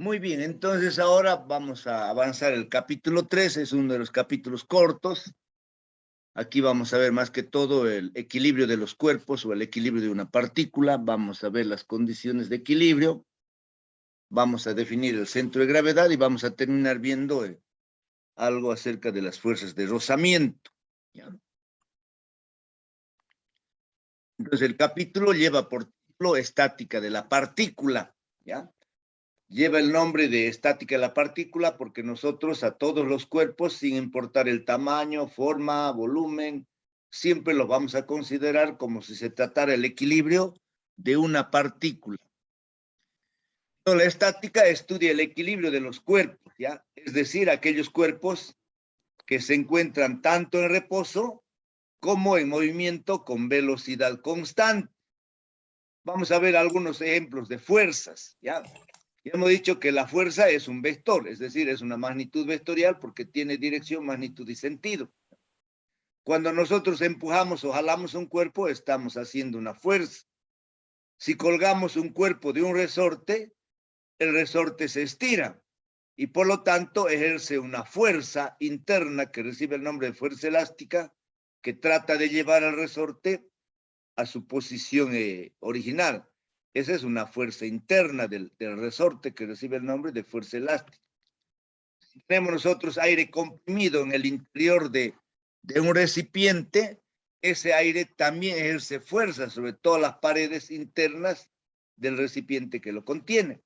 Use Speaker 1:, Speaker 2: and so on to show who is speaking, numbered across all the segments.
Speaker 1: Muy bien, entonces ahora vamos a avanzar el capítulo 3, es uno de los capítulos cortos. Aquí vamos a ver más que todo el equilibrio de los cuerpos o el equilibrio de una partícula. Vamos a ver las condiciones de equilibrio. Vamos a definir el centro de gravedad y vamos a terminar viendo algo acerca de las fuerzas de rozamiento. ¿Ya? Entonces el capítulo lleva por título estática de la partícula. ¿Ya? Lleva el nombre de estática de la partícula porque nosotros a todos los cuerpos, sin importar el tamaño, forma, volumen, siempre los vamos a considerar como si se tratara el equilibrio de una partícula. La estática estudia el equilibrio de los cuerpos, ¿ya? Es decir, aquellos cuerpos que se encuentran tanto en reposo como en movimiento con velocidad constante. Vamos a ver algunos ejemplos de fuerzas, ¿ya? Ya hemos dicho que la fuerza es un vector, es decir, es una magnitud vectorial porque tiene dirección, magnitud y sentido. Cuando nosotros empujamos o jalamos un cuerpo, estamos haciendo una fuerza. Si colgamos un cuerpo de un resorte, el resorte se estira y por lo tanto ejerce una fuerza interna que recibe el nombre de fuerza elástica que trata de llevar al resorte a su posición original. Esa es una fuerza interna del resorte que recibe el nombre de fuerza elástica. Si tenemos nosotros aire comprimido en el interior de un recipiente, ese aire también ejerce fuerza sobre todas las paredes internas del recipiente que lo contiene.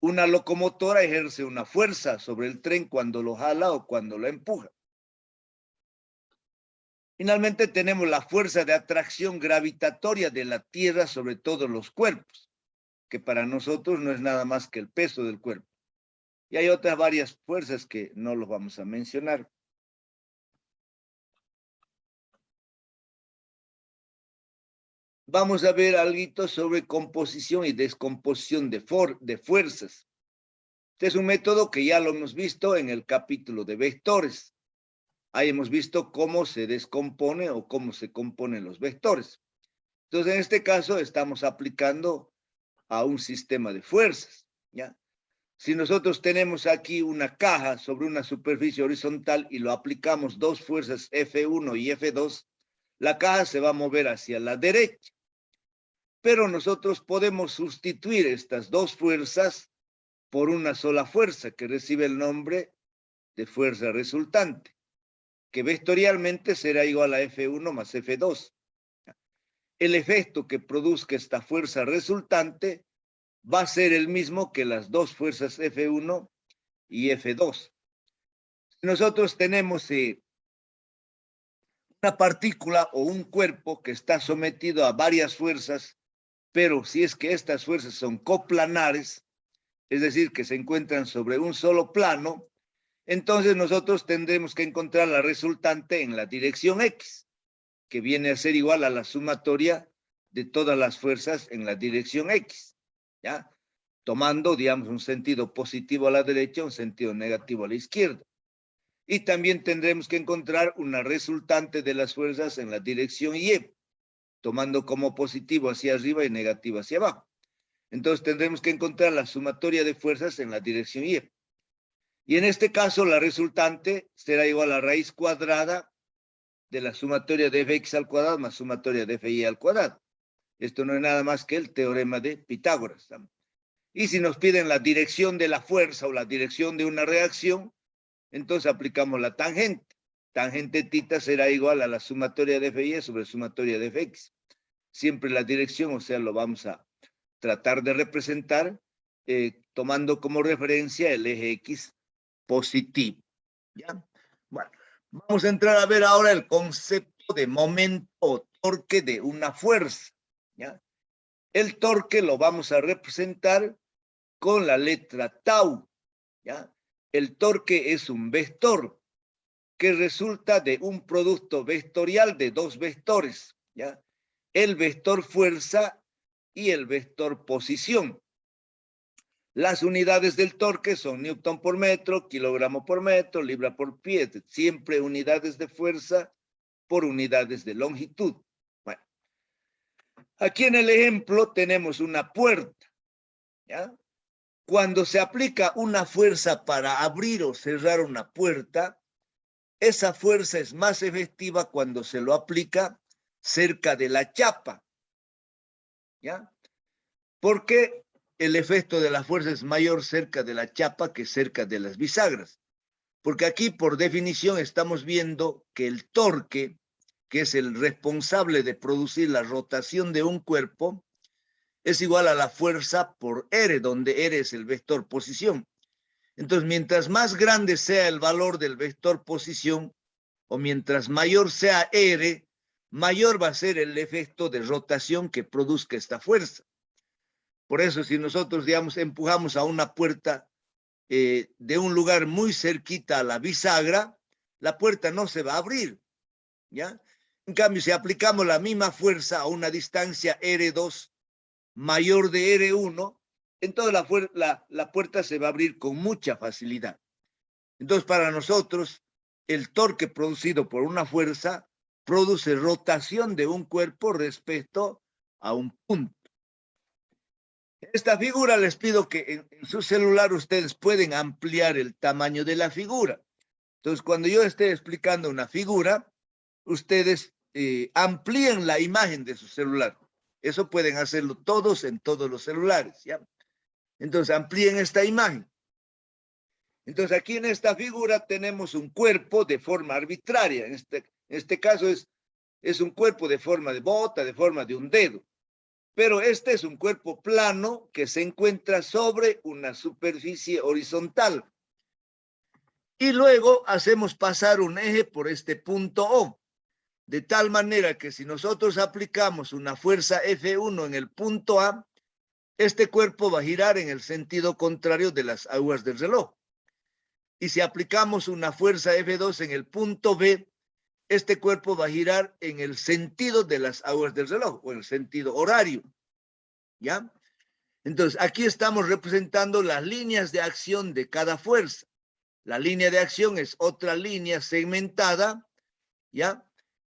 Speaker 1: Una locomotora ejerce una fuerza sobre el tren cuando lo jala o cuando lo empuja. Finalmente tenemos la fuerza de atracción gravitatoria de la Tierra sobre todos los cuerpos, que para nosotros no es nada más que el peso del cuerpo. Y hay otras varias fuerzas que no los vamos a mencionar. Vamos a ver algo sobre composición y descomposición de fuerzas. Este es un método que ya lo hemos visto en el capítulo de vectores. Ahí hemos visto cómo se descompone o cómo se componen los vectores. Entonces, en este caso, estamos aplicando a un sistema de fuerzas, ¿ya? Si nosotros tenemos aquí una caja sobre una superficie horizontal y lo aplicamos dos fuerzas F1 y F2, la caja se va a mover hacia la derecha. Pero nosotros podemos sustituir estas dos fuerzas por una sola fuerza que recibe el nombre de fuerza resultante, que vectorialmente será igual a F1 más F2. El efecto que produzca esta fuerza resultante va a ser el mismo que las dos fuerzas F1 y F2. Nosotros tenemos una partícula o un cuerpo que está sometido a varias fuerzas, pero si es que estas fuerzas son coplanares, es decir, que se encuentran sobre un solo plano, entonces nosotros tendremos que encontrar la resultante en la dirección X, que viene a ser igual a la sumatoria de todas las fuerzas en la dirección X, ¿ya? Tomando, digamos, un sentido positivo a la derecha, un sentido negativo a la izquierda. Y también tendremos que encontrar una resultante de las fuerzas en la dirección Y, tomando como positivo hacia arriba y negativo hacia abajo. Entonces tendremos que encontrar la sumatoria de fuerzas en la dirección Y. Y en este caso la resultante será igual a raíz cuadrada de la sumatoria de fx al cuadrado más sumatoria de fy al cuadrado. Esto no es nada más que el teorema de Pitágoras. Y si nos piden la dirección de la fuerza o la dirección de una reacción, entonces aplicamos la tangente. Tangente θ será igual a la sumatoria de fy sobre sumatoria de fx. Siempre la dirección, o sea, lo vamos a tratar de representar tomando como referencia el eje X positivo. ¿Ya? Bueno, vamos a entrar a ver ahora el concepto de momento o torque de una fuerza. ¿Ya? El torque lo vamos a representar con la letra tau. ¿Ya? El torque es un vector que resulta de un producto vectorial de dos vectores. ¿Ya? El vector fuerza y el vector posición. Las unidades del torque son newton por metro, kilogramo por metro, libra por pie, siempre unidades de fuerza por unidades de longitud. Bueno, aquí en el ejemplo tenemos una puerta, ¿ya? Cuando se aplica una fuerza para abrir o cerrar una puerta, esa fuerza es más efectiva cuando se lo aplica cerca de la chapa, ¿ya? Porque el efecto de la fuerza es mayor cerca de la chapa que cerca de las bisagras. Porque aquí, por definición, estamos viendo que el torque, que es el responsable de producir la rotación de un cuerpo, es igual a la fuerza por R, donde R es el vector posición. Entonces, mientras más grande sea el valor del vector posición, o mientras mayor sea R, mayor va a ser el efecto de rotación que produzca esta fuerza. Por eso, si nosotros, digamos, empujamos a una puerta de un lugar muy cerquita a la bisagra, la puerta no se va a abrir, ¿ya? En cambio, si aplicamos la misma fuerza a una distancia R2 mayor de R1, entonces la puerta se va a abrir con mucha facilidad. Entonces, para nosotros, el torque producido por una fuerza produce rotación de un cuerpo respecto a un punto. Esta figura les pido que en su celular ustedes pueden ampliar el tamaño de la figura. Entonces, cuando yo esté explicando una figura, ustedes amplíen la imagen de su celular. Eso pueden hacerlo todos en todos los celulares, ¿ya? Entonces, amplíen esta imagen. Entonces, aquí en esta figura tenemos un cuerpo de forma arbitraria. En este caso es un cuerpo de forma de bota, de forma de un dedo. Pero este es un cuerpo plano que se encuentra sobre una superficie horizontal. Y luego hacemos pasar un eje por este punto O. De tal manera que si nosotros aplicamos una fuerza F1 en el punto A, este cuerpo va a girar en el sentido contrario de las agujas del reloj. Y si aplicamos una fuerza F2 en el punto B, este cuerpo va a girar en el sentido de las agujas del reloj o en el sentido horario, ¿ya? Entonces, aquí estamos representando las líneas de acción de cada fuerza. La línea de acción es otra línea segmentada, ¿ya?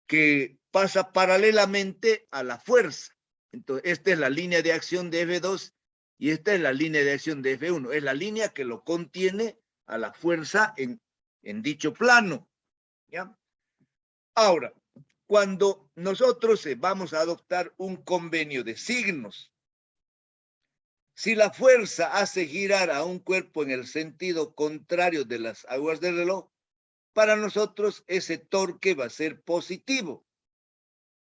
Speaker 1: Que pasa paralelamente a la fuerza. Entonces, esta es la línea de acción de F2 y esta es la línea de acción de F1. Es la línea que lo contiene a la fuerza en dicho plano, ¿ya? Ahora, cuando nosotros vamos a adoptar un convenio de signos, si la fuerza hace girar a un cuerpo en el sentido contrario de las agujas del reloj, para nosotros ese torque va a ser positivo.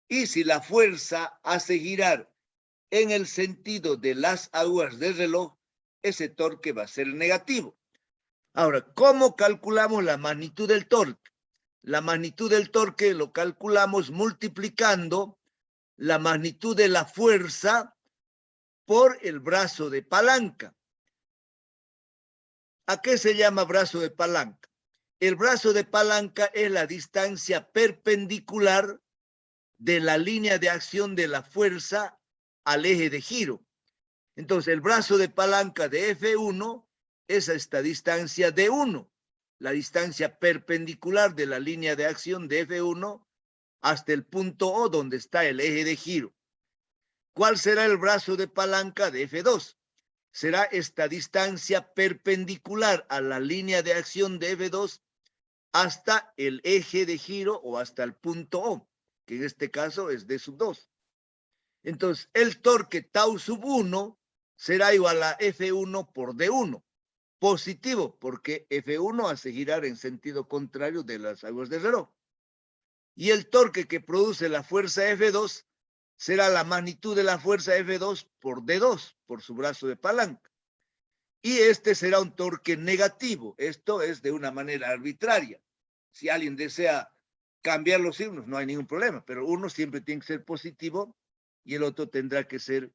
Speaker 1: Y si la fuerza hace girar en el sentido de las agujas del reloj, ese torque va a ser negativo. Ahora, ¿cómo calculamos la magnitud del torque? La magnitud del torque lo calculamos multiplicando la magnitud de la fuerza por el brazo de palanca. ¿A qué se llama brazo de palanca? El brazo de palanca es la distancia perpendicular de la línea de acción de la fuerza al eje de giro. Entonces, el brazo de palanca de F1 es esta distancia D1, la distancia perpendicular de la línea de acción de F1 hasta el punto O donde está el eje de giro. ¿Cuál será el brazo de palanca de F2? Será esta distancia perpendicular a la línea de acción de F2 hasta el eje de giro o hasta el punto O, que en este caso es D sub 2. Entonces, el torque tau sub 1 será igual a F1 por D1. Positivo, porque F1 hace girar en sentido contrario de las agujas del reloj. Y el torque que produce la fuerza F2 será la magnitud de la fuerza F2 por D2, por su brazo de palanca. Y este será un torque negativo. Esto es de una manera arbitraria. Si alguien desea cambiar los signos, no hay ningún problema, pero uno siempre tiene que ser positivo y el otro tendrá que ser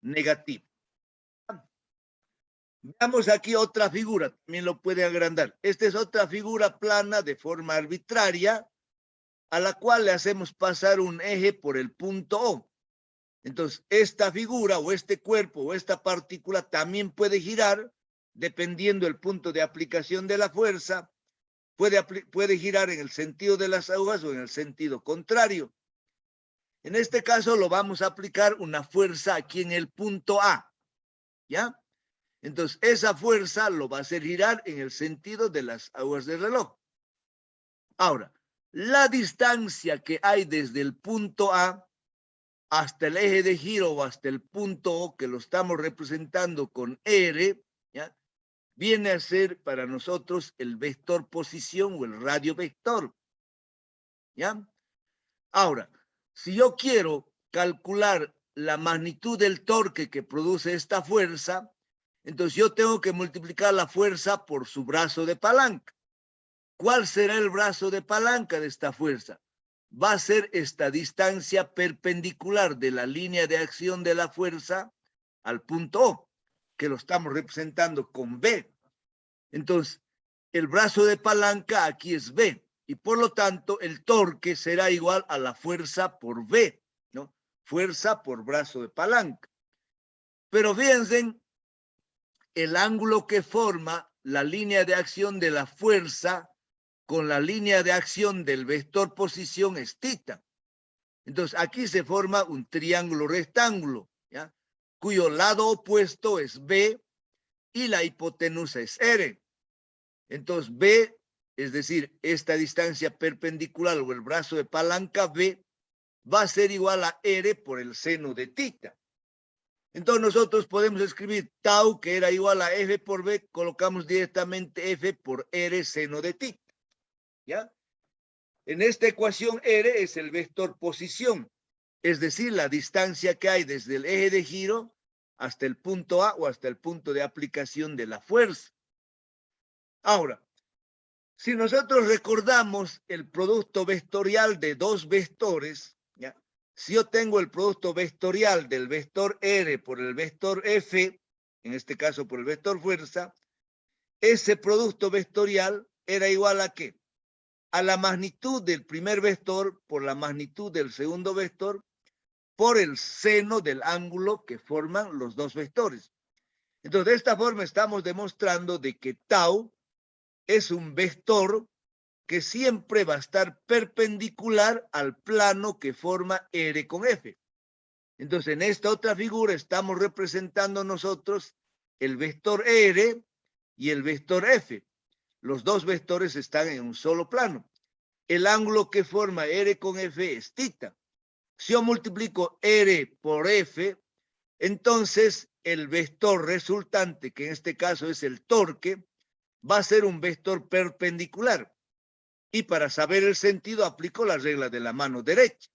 Speaker 1: negativo. Veamos aquí otra figura, también lo puede agrandar. Esta es otra figura plana de forma arbitraria a la cual le hacemos pasar un eje por el punto O. Entonces, esta figura o este cuerpo o esta partícula también puede girar dependiendo del punto de aplicación de la fuerza. Puede girar en el sentido de las agujas o en el sentido contrario. En este caso lo vamos a aplicar una fuerza aquí en el punto A, ¿ya? Entonces, esa fuerza lo va a hacer girar en el sentido de las agujas del reloj. Ahora, la distancia que hay desde el punto A hasta el eje de giro o hasta el punto O, que lo estamos representando con R, ¿ya? Viene a ser para nosotros el vector posición o el radio vector. ¿Ya? Ahora, si yo quiero calcular la magnitud del torque que produce esta fuerza, entonces yo tengo que multiplicar la fuerza por su brazo de palanca. ¿Cuál será el brazo de palanca de esta fuerza? Va a ser esta distancia perpendicular de la línea de acción de la fuerza al punto O, que lo estamos representando con B. Entonces, el brazo de palanca aquí es B, y por lo tanto el torque será igual a la fuerza por B, ¿no? Fuerza por brazo de palanca. Pero fíjense, el ángulo que forma la línea de acción de la fuerza con la línea de acción del vector posición es θ. Entonces, aquí se forma un triángulo rectángulo, ¿ya? Cuyo lado opuesto es B y la hipotenusa es R. Entonces, B, es decir, esta distancia perpendicular o el brazo de palanca B, va a ser igual a R por el seno de θ. Entonces, nosotros podemos escribir tau, que era igual a F por B, colocamos directamente F por R seno de θ. ¿Ya? En esta ecuación R es el vector posición, es decir, la distancia que hay desde el eje de giro hasta el punto A o hasta el punto de aplicación de la fuerza. Ahora, si nosotros recordamos el producto vectorial de dos vectores, ¿ya? Si yo tengo el producto vectorial del vector R por el vector F, en este caso por el vector fuerza, ese producto vectorial era igual a ¿qué? A la magnitud del primer vector por la magnitud del segundo vector por el seno del ángulo que forman los dos vectores. Entonces, de esta forma estamos demostrando de que tau es un vector que siempre va a estar perpendicular al plano que forma R con F. Entonces, en esta otra figura estamos representando nosotros el vector R y el vector F. Los dos vectores están en un solo plano. El ángulo que forma R con F es θ. Si yo multiplico R por F, entonces el vector resultante, que en este caso es el torque, va a ser un vector perpendicular. Y para saber el sentido, aplico la regla de la mano derecha.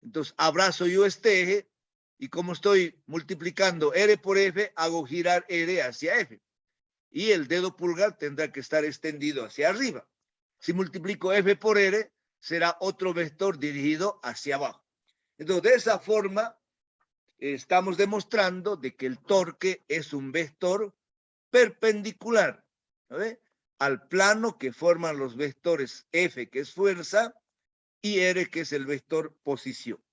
Speaker 1: Entonces, abrazo yo este eje y como estoy multiplicando R por F, hago girar R hacia F. Y el dedo pulgar tendrá que estar extendido hacia arriba. Si multiplico F por R, será otro vector dirigido hacia abajo. Entonces, de esa forma, estamos demostrando de que el torque es un vector perpendicular, ¿no? Al plano que forman los vectores F, que es fuerza, y R, que es el vector posición.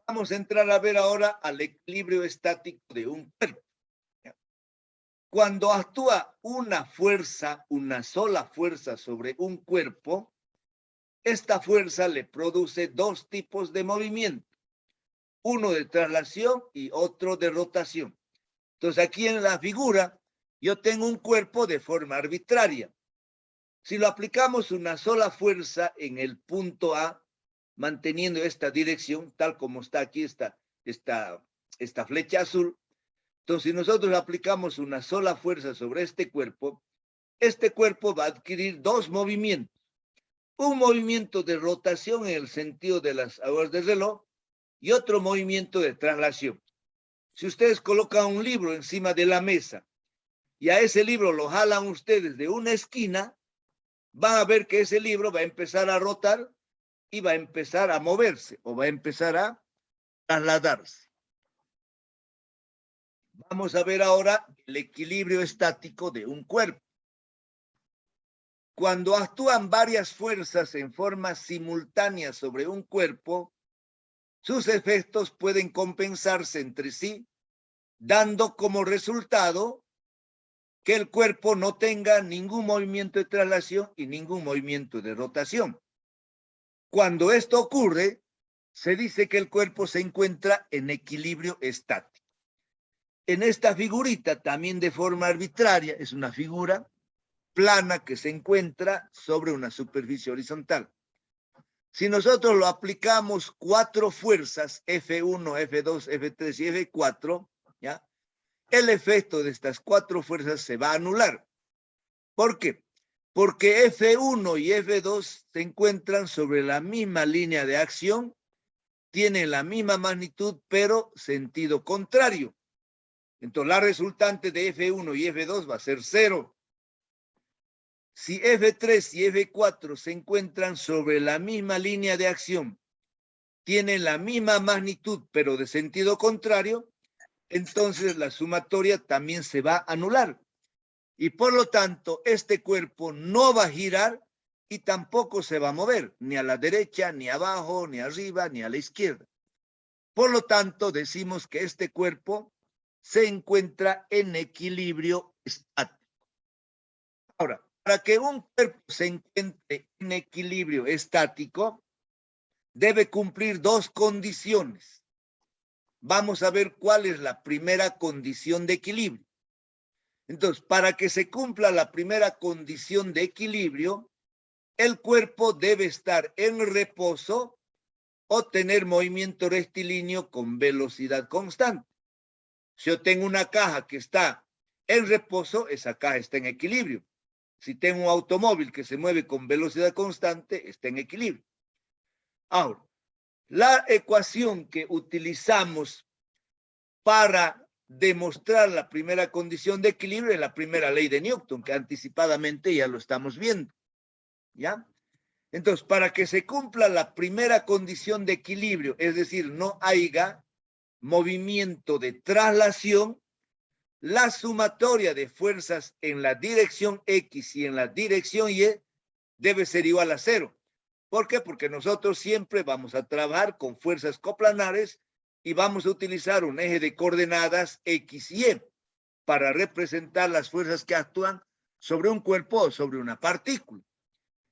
Speaker 1: Vamos a entrar a ver ahora al equilibrio estático de un cuerpo. Cuando actúa una fuerza, una sola fuerza sobre un cuerpo, esta fuerza le produce dos tipos de movimiento, uno de traslación y otro de rotación. Entonces aquí en la figura yo tengo un cuerpo de forma arbitraria. Si lo aplicamos una sola fuerza en el punto A, manteniendo esta dirección, tal como está aquí esta flecha azul, entonces si nosotros aplicamos una sola fuerza sobre este cuerpo va a adquirir dos movimientos. Un movimiento de rotación en el sentido de las agujas del reloj y otro movimiento de traslación. Si ustedes colocan un libro encima de la mesa y a ese libro lo jalan ustedes de una esquina, van a ver que ese libro va a empezar a rotar y va a empezar a moverse o va a empezar a trasladarse. Vamos a ver ahora el equilibrio estático de un cuerpo. Cuando actúan varias fuerzas en forma simultánea sobre un cuerpo, sus efectos pueden compensarse entre sí, dando como resultado que el cuerpo no tenga ningún movimiento de traslación y ningún movimiento de rotación. Cuando esto ocurre, se dice que el cuerpo se encuentra en equilibrio estático. En esta figurita, también de forma arbitraria, es una figura plana que se encuentra sobre una superficie horizontal. Si nosotros lo aplicamos 4 fuerzas, F1, F2, F3 y F4, ¿ya? El efecto de estas 4 fuerzas se va a anular. ¿Por qué? Porque F1 y F2 se encuentran sobre la misma línea de acción, tienen la misma magnitud, pero sentido contrario. Entonces, la resultante de F1 y F2 va a ser 0. Si F3 y F4 se encuentran sobre la misma línea de acción, tienen la misma magnitud, pero de sentido contrario, entonces la sumatoria también se va a anular. Y por lo tanto, este cuerpo no va a girar y tampoco se va a mover, ni a la derecha, ni abajo, ni arriba, ni a la izquierda. Por lo tanto, decimos que este cuerpo se encuentra en equilibrio estático. Ahora, para que un cuerpo se encuentre en equilibrio estático, debe cumplir 2 condiciones. Vamos a ver cuál es la primera condición de equilibrio. Entonces, para que se cumpla la primera condición de equilibrio, el cuerpo debe estar en reposo o tener movimiento rectilíneo con velocidad constante. Si yo tengo una caja que está en reposo, esa caja está en equilibrio. Si tengo un automóvil que se mueve con velocidad constante, está en equilibrio. Ahora, la ecuación que utilizamos para demostrar la primera condición de equilibrio es la primera ley de Newton, que anticipadamente ya lo estamos viendo. ¿Ya? Entonces, para que se cumpla la primera condición de equilibrio, es decir, no haya movimiento de traslación, la sumatoria de fuerzas en la dirección X y en la dirección Y debe ser igual a 0. ¿Por qué? Porque nosotros siempre vamos a trabajar con fuerzas coplanares y vamos a utilizar un eje de coordenadas X y Y para representar las fuerzas que actúan sobre un cuerpo o sobre una partícula.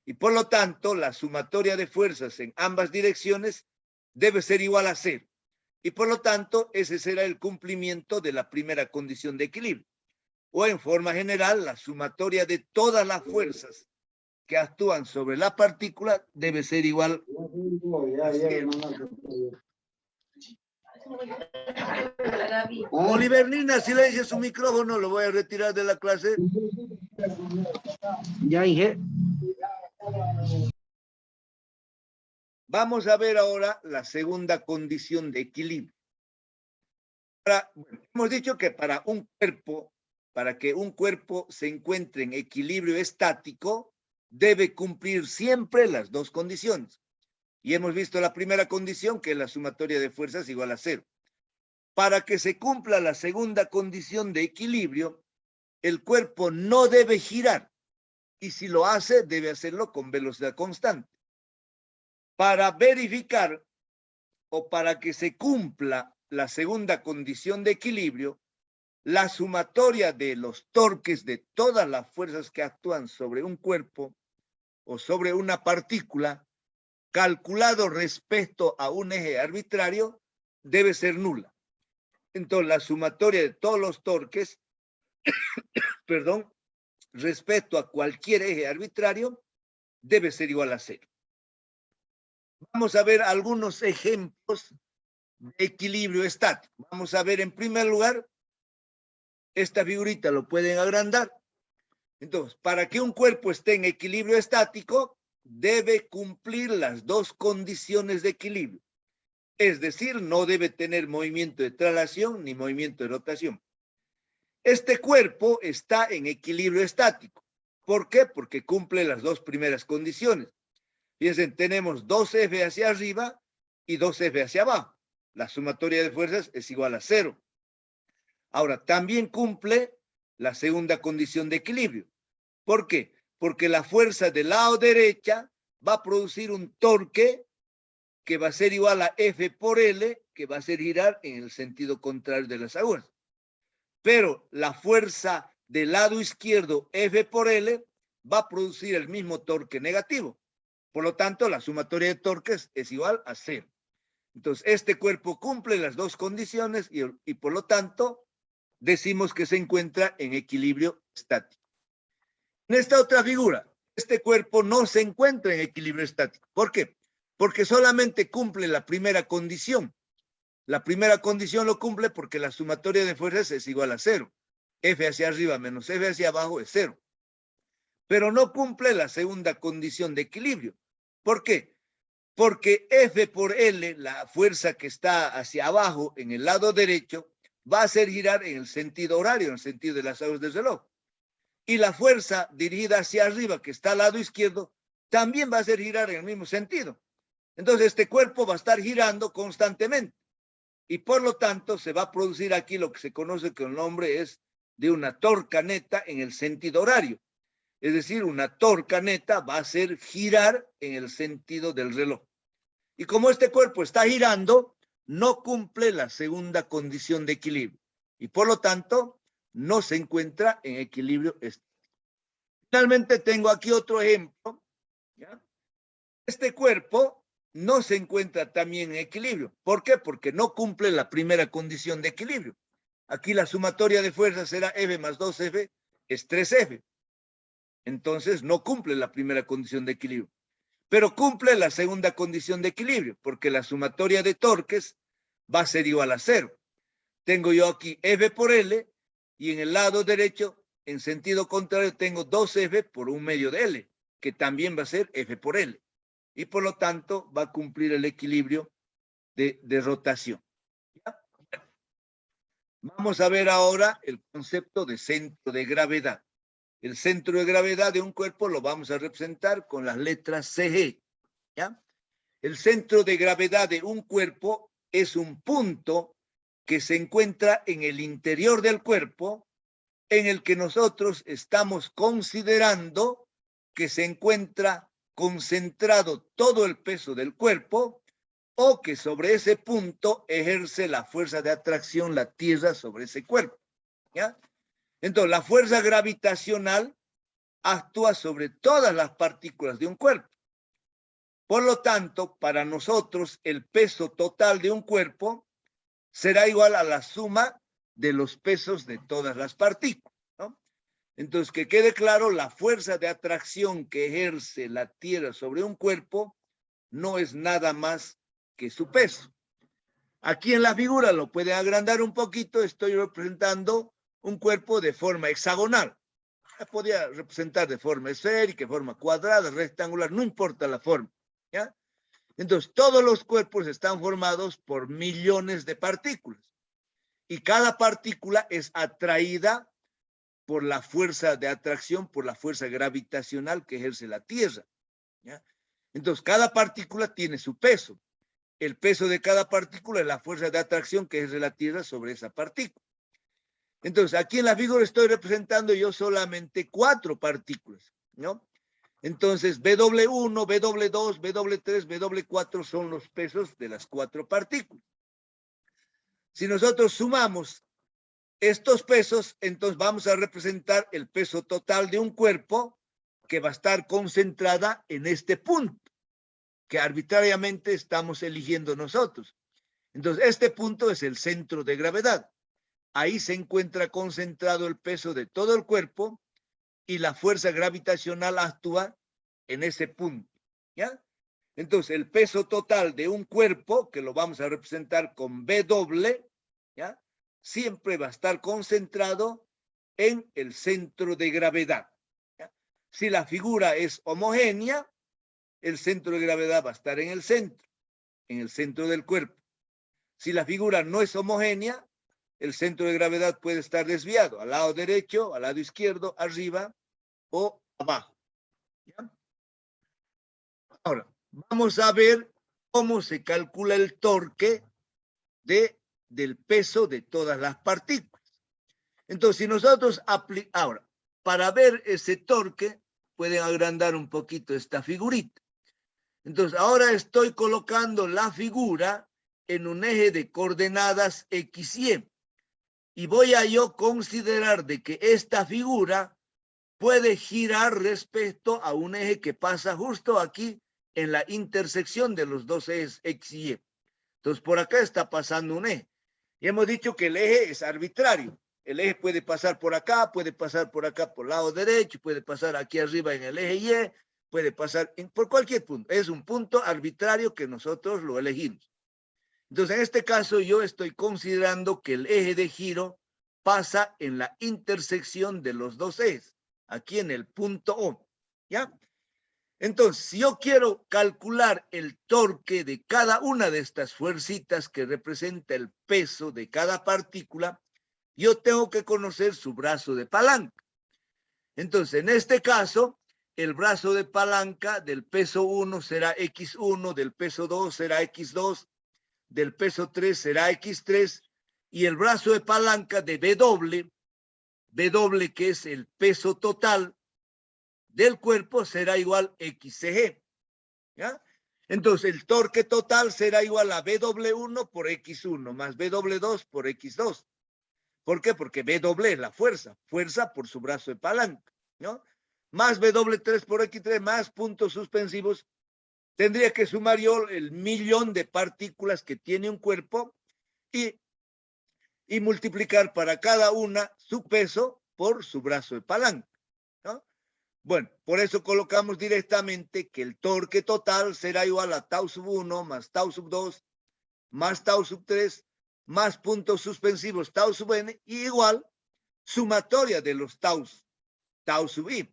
Speaker 1: Y por lo tanto, la sumatoria de fuerzas en ambas direcciones debe ser igual a 0. Y por lo tanto, ese será el cumplimiento de la primera condición de equilibrio. O en forma general, la sumatoria de todas las fuerzas que actúan sobre la partícula debe ser igual a 0. Oliver Nina, silencia su micrófono, lo voy a retirar de la clase.
Speaker 2: Ya, Inge.
Speaker 1: Vamos a ver ahora la segunda condición de equilibrio. Hemos dicho que para que un cuerpo se encuentre en equilibrio estático, debe cumplir siempre las 2 condiciones. Y hemos visto la primera condición, que es la sumatoria de fuerzas igual a 0. Para que se cumpla la segunda condición de equilibrio, el cuerpo no debe girar. Y si lo hace, debe hacerlo con velocidad constante. Para verificar o para que se cumpla la segunda condición de equilibrio, la sumatoria de los torques de todas las fuerzas que actúan sobre un cuerpo o sobre una partícula, calculado respecto a un eje arbitrario, debe ser nula. Entonces, la sumatoria de todos los torques, perdón, respecto a cualquier eje arbitrario, debe ser igual a 0. Vamos a ver algunos ejemplos de equilibrio estático. Vamos a ver en primer lugar, esta figurita lo pueden agrandar. Entonces, para que un cuerpo esté en equilibrio estático, debe cumplir las 2 condiciones de equilibrio. Es decir, no debe tener movimiento de traslación ni movimiento de rotación. Este cuerpo está en equilibrio estático. ¿Por qué? Porque cumple las 2 primeras condiciones. Fíjense, tenemos 2F hacia arriba y 2F hacia abajo. La sumatoria de fuerzas es igual a 0. Ahora, también cumple la segunda condición de equilibrio. ¿Por qué? Porque la fuerza del lado derecha va a producir un torque que va a ser igual a F por L, que va a hacer girar en el sentido contrario de las agujas. Pero la fuerza del lado izquierdo, F por L, va a producir el mismo torque negativo. Por lo tanto, la sumatoria de torques es igual a 0. Entonces, este cuerpo cumple las 2 condiciones y por lo tanto decimos que se encuentra en equilibrio estático. En esta otra figura, este cuerpo no se encuentra en equilibrio estático. ¿Por qué? Porque solamente cumple la primera condición. La primera condición lo cumple porque la sumatoria de fuerzas es igual a 0. F hacia arriba menos F hacia abajo es 0. Pero no cumple la segunda condición de equilibrio. ¿Por qué? Porque F por L, la fuerza que está hacia abajo en el lado derecho, va a hacer girar en el sentido horario, en el sentido de las horas del reloj. Y la fuerza dirigida hacia arriba, que está al lado izquierdo, también va a hacer girar en el mismo sentido. Entonces, este cuerpo va a estar girando constantemente. Y por lo tanto, se va a producir aquí lo que se conoce con el nombre es de una torca neta en el sentido horario. Es decir, una torca neta va a hacer girar en el sentido del reloj. Y como este cuerpo está girando, no cumple la segunda condición de equilibrio. Y por lo tanto, no se encuentra en equilibrio estático. Finalmente tengo aquí otro ejemplo. ¿Ya? Este cuerpo no se encuentra también en equilibrio. ¿Por qué? Porque no cumple la primera condición de equilibrio. Aquí la sumatoria de fuerzas será F más 2F, es 3F. Entonces no cumple la primera condición de equilibrio. Pero cumple la segunda condición de equilibrio, porque la sumatoria de torques va a ser igual a 0. Tengo yo aquí F por L, y en el lado derecho, en sentido contrario, tengo 2F por 1/2 de L, que también va a ser F por L. Y por lo tanto, va a cumplir el equilibrio de rotación. ¿Ya? Vamos a ver ahora el concepto de centro de gravedad. El centro de gravedad de un cuerpo lo vamos a representar con las letras CG. ¿Ya? El centro de gravedad de un cuerpo es un punto que se encuentra en el interior del cuerpo, en el que nosotros estamos considerando que se encuentra concentrado todo el peso del cuerpo, o que sobre ese punto ejerce la fuerza de atracción la Tierra sobre ese cuerpo. ¿Ya? Entonces, la fuerza gravitacional actúa sobre todas las partículas de un cuerpo. Por lo tanto, para nosotros, el peso total de un cuerpo será igual a la suma de los pesos de todas las partículas, ¿no? Entonces, que quede claro, la fuerza de atracción que ejerce la Tierra sobre un cuerpo no es nada más que su peso. Aquí en la figura, lo pueden agrandar un poquito, estoy representando un cuerpo de forma hexagonal. Podría representar de forma esférica, de forma cuadrada, rectangular, no importa la forma. ¿Ya? Entonces, todos los cuerpos están formados por millones de partículas. Y cada partícula es atraída por la fuerza de atracción, por la fuerza gravitacional que ejerce la Tierra. ¿Ya? Entonces, cada partícula tiene su peso. El peso de cada partícula es la fuerza de atracción que ejerce la Tierra sobre esa partícula. Entonces, aquí en la figura estoy representando yo solamente 4 partículas, ¿no? Entonces, BW1, BW2, BW3, BW4 son los pesos de las 4 partículas. Si nosotros sumamos estos pesos, entonces vamos a representar el peso total de un cuerpo que va a estar concentrada en este punto, que arbitrariamente estamos eligiendo nosotros. Entonces, este punto es el centro de gravedad. Ahí se encuentra concentrado el peso de todo el cuerpo y la fuerza gravitacional actúa en ese punto. ¿Ya? Entonces, el peso total de un cuerpo, que lo vamos a representar con W, ¿ya? Siempre va a estar concentrado en el centro de gravedad. ¿Ya? Si la figura es homogénea, el centro de gravedad va a estar en el centro del cuerpo. Si la figura no es homogénea, el centro de gravedad puede estar desviado al lado derecho, al lado izquierdo, arriba o abajo. ¿Ya? Ahora, vamos a ver cómo se calcula el torque del peso de todas las partículas. Entonces, si nosotros aplicamos, ahora, para ver ese torque, pueden agrandar un poquito esta figurita. Entonces, ahora estoy colocando la figura en un eje de coordenadas X y Y. Y voy a yo considerar de que esta figura puede girar respecto a un eje que pasa justo aquí en la intersección de los dos ejes X y Y. Entonces, por acá está pasando un eje. Y hemos dicho que el eje es arbitrario. El eje puede pasar por acá por el lado derecho, puede pasar aquí arriba en el eje Y, puede pasar por cualquier punto. Es un punto arbitrario que nosotros lo elegimos. Entonces, en este caso, yo estoy considerando que el eje de giro pasa en la intersección de los dos ejes, aquí en el punto O, ¿ya? Entonces, si yo quiero calcular el torque de cada una de estas fuercitas que representa el peso de cada partícula, yo tengo que conocer su brazo de palanca. Entonces, en este caso, el brazo de palanca del peso 1 será X1, del peso 2 será X2, del peso 3 será X3, y el brazo de palanca de W, que es el peso total del cuerpo, será igual XG. ¿Ya? Entonces, el torque total será igual a BW1 por X1 más BW2 por X2. ¿Por qué? Porque BW es la fuerza por su brazo de palanca, ¿no? Más BW3 por X3 más puntos suspensivos. Tendría que sumar yo el millón de partículas que tiene un cuerpo y multiplicar para cada una su peso por su brazo de palanca, ¿no? Bueno, por eso colocamos directamente que el torque total será igual a tau sub 1 más tau sub 2 más tau sub 3 más puntos suspensivos tau sub n y igual sumatoria de los taus, tau sub i,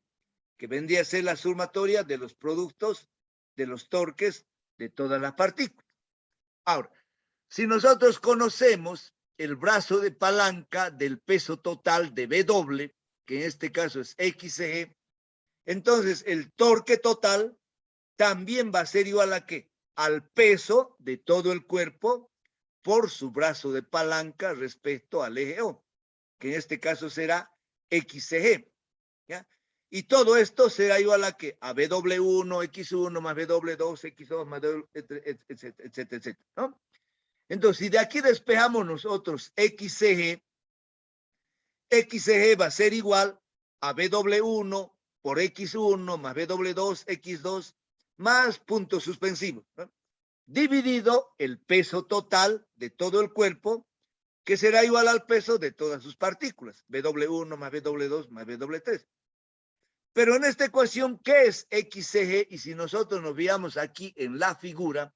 Speaker 1: que vendría a ser la sumatoria de los productos de los torques de todas las partículas. Ahora, si nosotros conocemos el brazo de palanca del peso total de W, que en este caso es XG, entonces el torque total también va a ser igual a ¿qué? Al peso de todo el cuerpo por su brazo de palanca respecto al eje O, que en este caso será XG, ¿ya? Y todo esto será igual a ¿qué? A BW1, X1 más BW2, X2 más BW, etcétera, etcétera, ¿no? Entonces, si de aquí despejamos nosotros XCG, XCG va a ser igual a BW1 por X1 más BW2, X2 más puntos suspensivos, ¿no? Dividido el peso total de todo el cuerpo, que será igual al peso de todas sus partículas, BW1 más BW2 más BW3. Pero en esta ecuación, ¿qué es XCG? Y si nosotros nos veamos aquí en la figura,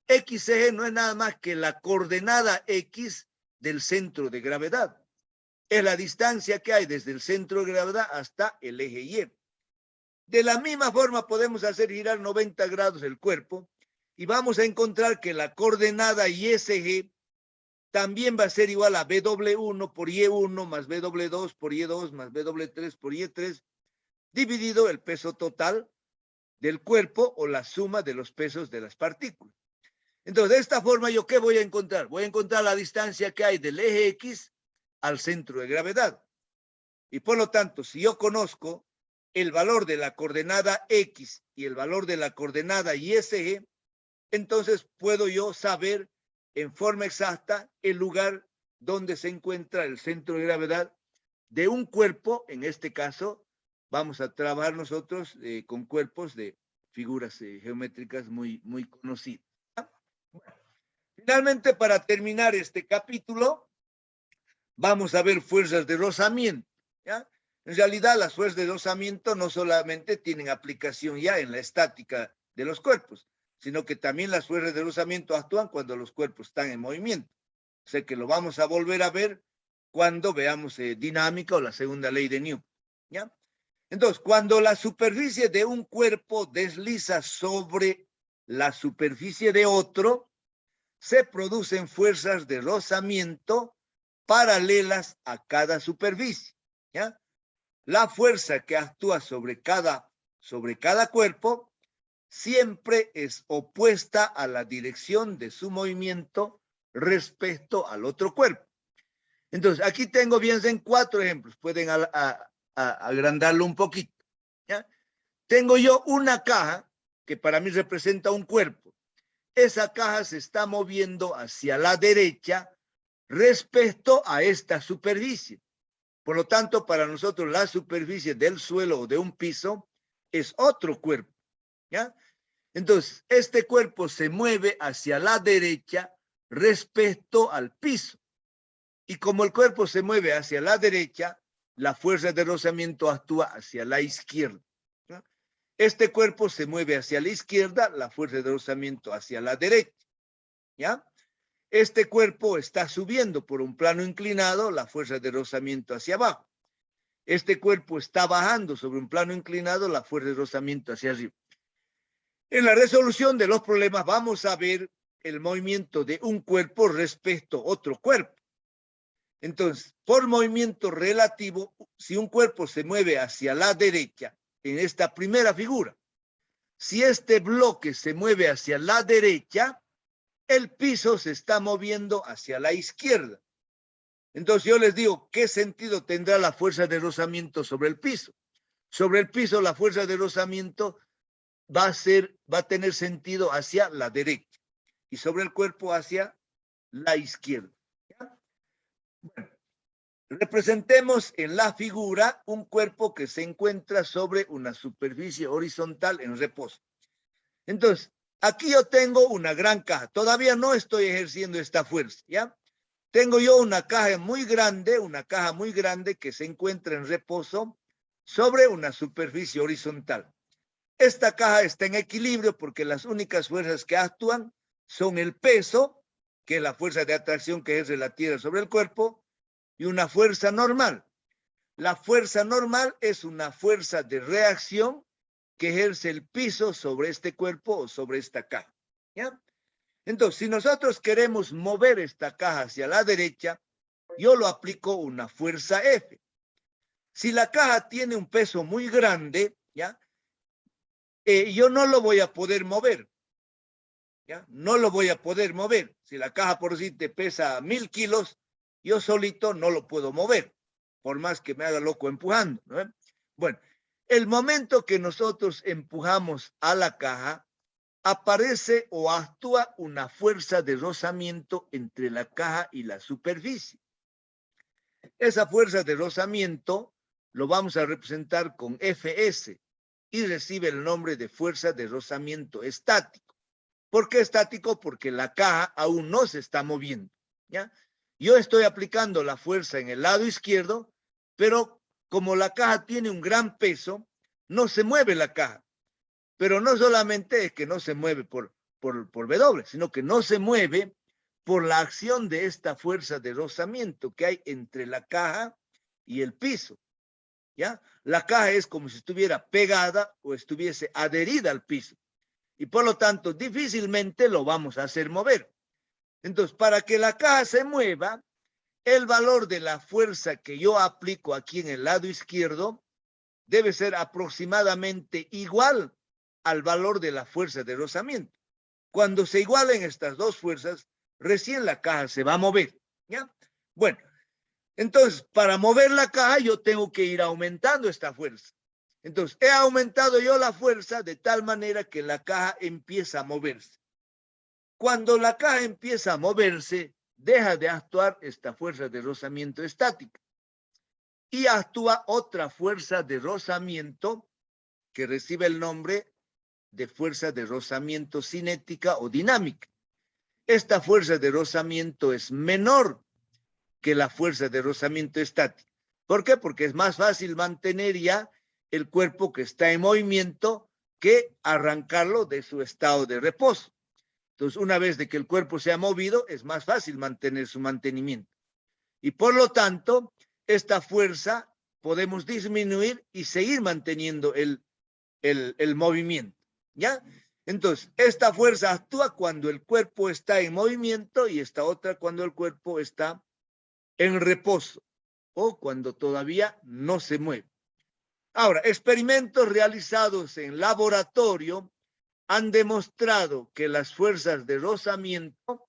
Speaker 1: XCG no es nada más que la coordenada X del centro de gravedad. Es la distancia que hay desde el centro de gravedad hasta el eje Y. De la misma forma podemos hacer girar 90 grados el cuerpo y vamos a encontrar que la coordenada YSG también va a ser igual a BW1 por Y1 más BW2 por Y2 más BW3 por Y3 dividido el peso total del cuerpo o la suma de los pesos de las partículas. Entonces, de esta forma, ¿yo qué voy a encontrar? Voy a encontrar la distancia que hay del eje X al centro de gravedad. Y por lo tanto, si yo conozco el valor de la coordenada X y el valor de la coordenada YSG, entonces puedo yo saber en forma exacta el lugar donde se encuentra el centro de gravedad de un cuerpo. En este caso, vamos a trabajar nosotros con cuerpos de figuras geométricas muy conocidas. Bueno, finalmente, para terminar este capítulo, vamos a ver fuerzas de rozamiento, ¿ya? En realidad, las fuerzas de rozamiento no solamente tienen aplicación ya en la estática de los cuerpos, sino que también las fuerzas de rozamiento actúan cuando los cuerpos están en movimiento. O sea que lo vamos a volver a ver cuando veamos dinámica o la segunda ley de Newton, ¿ya? Entonces, cuando la superficie de un cuerpo desliza sobre la superficie de otro, se producen fuerzas de rozamiento paralelas a cada superficie, ¿ya? La fuerza que actúa sobre cada cuerpo siempre es opuesta a la dirección de su movimiento respecto al otro cuerpo. Entonces, aquí tengo bien en 4 ejemplos. Pueden agrandarlo un poquito, ¿ya? Tengo yo una caja que para mí representa un cuerpo. Esa caja se está moviendo hacia la derecha respecto a esta superficie. Por lo tanto, para nosotros la superficie del suelo o de un piso es otro cuerpo, ¿ya? Entonces, este cuerpo se mueve hacia la derecha respecto al piso. Y como el cuerpo se mueve hacia la derecha, la fuerza de rozamiento actúa hacia la izquierda. ¿No? Este cuerpo se mueve hacia la izquierda, la fuerza de rozamiento hacia la derecha. ¿Ya? Este cuerpo está subiendo por un plano inclinado, la fuerza de rozamiento hacia abajo. Este cuerpo está bajando sobre un plano inclinado, la fuerza de rozamiento hacia arriba. En la resolución de los problemas vamos a ver el movimiento de un cuerpo respecto a otro cuerpo. Entonces, por movimiento relativo, si un cuerpo se mueve hacia la derecha, en esta primera figura, si este bloque se mueve hacia la derecha, el piso se está moviendo hacia la izquierda. Entonces yo les digo, ¿qué sentido tendrá la fuerza de rozamiento sobre el piso? Sobre el piso la fuerza de rozamiento va a tener sentido hacia la derecha y sobre el cuerpo hacia la izquierda. ¿Ya? Bueno, representemos en la figura un cuerpo que se encuentra sobre una superficie horizontal en reposo. Entonces, aquí yo tengo una gran caja. Todavía no estoy ejerciendo esta fuerza, ¿ya? Tengo yo una caja muy grande que se encuentra en reposo sobre una superficie horizontal. Esta caja está en equilibrio porque las únicas fuerzas que actúan son el peso, que es la fuerza de atracción que ejerce la Tierra sobre el cuerpo, y una fuerza normal. La fuerza normal es una fuerza de reacción que ejerce el piso sobre este cuerpo o sobre esta caja. ¿Ya? Entonces, si nosotros queremos mover esta caja hacia la derecha, yo lo aplico una fuerza F. Si la caja tiene un peso muy grande, ¿ya? Yo no lo voy a poder mover. ¿Ya? No lo voy a poder mover. Si la caja por sí te pesa 1000 kilos, yo solito no lo puedo mover, por más que me haga loco empujando, ¿no? Bueno, el momento que nosotros empujamos a la caja, aparece o actúa una fuerza de rozamiento entre la caja y la superficie. Esa fuerza de rozamiento lo vamos a representar con Fs y recibe el nombre de fuerza de rozamiento estático. ¿Por qué estático? Porque la caja aún no se está moviendo, ¿ya? Yo estoy aplicando la fuerza en el lado izquierdo, pero como la caja tiene un gran peso, no se mueve la caja. Pero no solamente es que no se mueve por W, sino que no se mueve por la acción de esta fuerza de rozamiento que hay entre la caja y el piso. ¿Ya? La caja es como si estuviera pegada o estuviese adherida al piso. Y por lo tanto, difícilmente lo vamos a hacer mover. Entonces, para que la caja se mueva, el valor de la fuerza que yo aplico aquí en el lado izquierdo debe ser aproximadamente igual al valor de la fuerza de rozamiento. Cuando se igualen estas dos fuerzas, recién la caja se va a mover. ¿Ya? Bueno, entonces, para mover la caja yo tengo que ir aumentando esta fuerza. Entonces, he aumentado yo la fuerza de tal manera que la caja empieza a moverse. Cuando la caja empieza a moverse, deja de actuar esta fuerza de rozamiento estática y actúa otra fuerza de rozamiento que recibe el nombre de fuerza de rozamiento cinética o dinámica. Esta fuerza de rozamiento es menor que la fuerza de rozamiento estática. ¿Por qué? Porque es más fácil mantener ya el cuerpo que está en movimiento que arrancarlo de su estado de reposo. Entonces, una vez de que el cuerpo se ha movido, es más fácil mantener su mantenimiento. Y por lo tanto, esta fuerza podemos disminuir y seguir manteniendo el movimiento. ¿Ya? Entonces, esta fuerza actúa cuando el cuerpo está en movimiento y esta otra cuando el cuerpo está en reposo o cuando todavía no se mueve. Ahora, experimentos realizados en laboratorio han demostrado que las fuerzas de rozamiento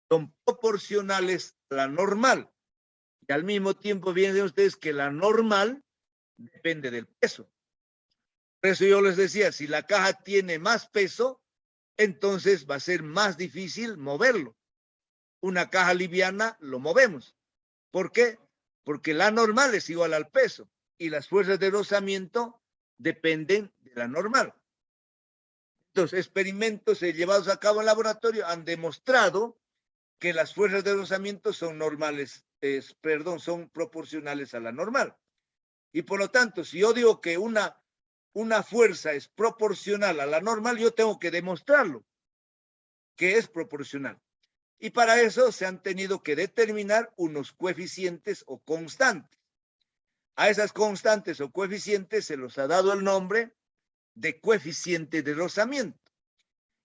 Speaker 1: son proporcionales a la normal. Y al mismo tiempo, vienen ustedes que la normal depende del peso. Por eso yo les decía, si la caja tiene más peso, entonces va a ser más difícil moverlo. Una caja liviana lo movemos. ¿Por qué? Porque la normal es igual al peso y las fuerzas de rozamiento dependen de la normal. Entonces, experimentos llevados a cabo en laboratorio han demostrado que las fuerzas de rozamiento son normales son proporcionales a la normal. Y por lo tanto, si yo digo que una fuerza es proporcional a la normal, yo tengo que demostrarlo, que es proporcional. Y para eso se han tenido que determinar unos coeficientes o constantes. A esas constantes o coeficientes se los ha dado el nombre de coeficiente de rozamiento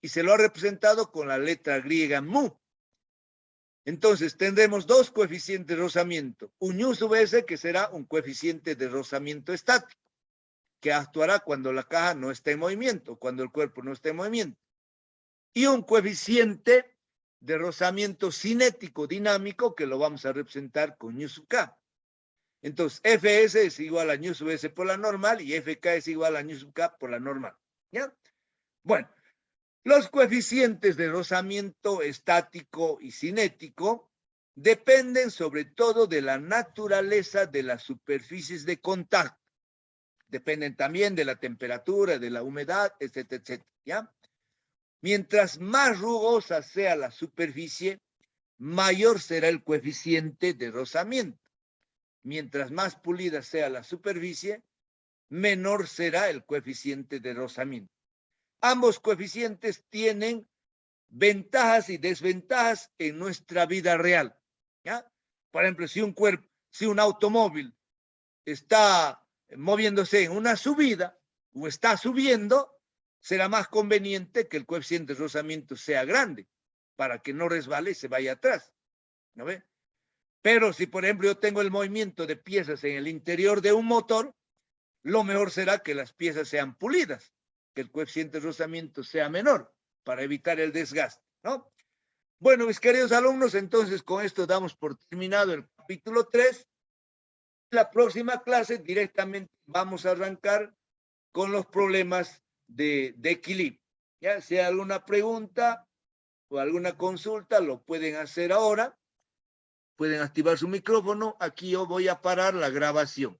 Speaker 1: y se lo ha representado con la letra griega mu. Entonces tendremos dos coeficientes de rozamiento, un u sub s, que será un coeficiente de rozamiento estático, que actuará cuando la caja no esté en movimiento, cuando el cuerpo no esté en movimiento, y un coeficiente de rozamiento cinético dinámico, que lo vamos a representar con u sub k. Entonces, Fs es igual a ñu sub s por la normal y Fk es igual a ñu sub k por la normal. ¿Ya? Bueno, los coeficientes de rozamiento estático y cinético dependen sobre todo de la naturaleza de las superficies de contacto. Dependen también de la temperatura, de la humedad, etcétera, etcétera. ¿Ya? Mientras más rugosa sea la superficie, mayor será el coeficiente de rozamiento. Mientras más pulida sea la superficie, menor será el coeficiente de rozamiento. Ambos coeficientes tienen ventajas y desventajas en nuestra vida real. ¿Ya? Por ejemplo, si un automóvil está moviéndose en una subida o está subiendo, será más conveniente que el coeficiente de rozamiento sea grande para que no resbale y se vaya atrás. ¿No ve? Pero si, por ejemplo, yo tengo el movimiento de piezas en el interior de un motor, lo mejor será que las piezas sean pulidas, que el coeficiente de rozamiento sea menor para evitar el desgaste, ¿no? Bueno, mis queridos alumnos, entonces con esto damos por terminado el capítulo 3. En la próxima clase directamente vamos a arrancar con los problemas de equilibrio. ¿Ya? Si hay alguna pregunta o alguna consulta, lo pueden hacer ahora. Pueden activar su micrófono. Aquí yo voy a parar la grabación.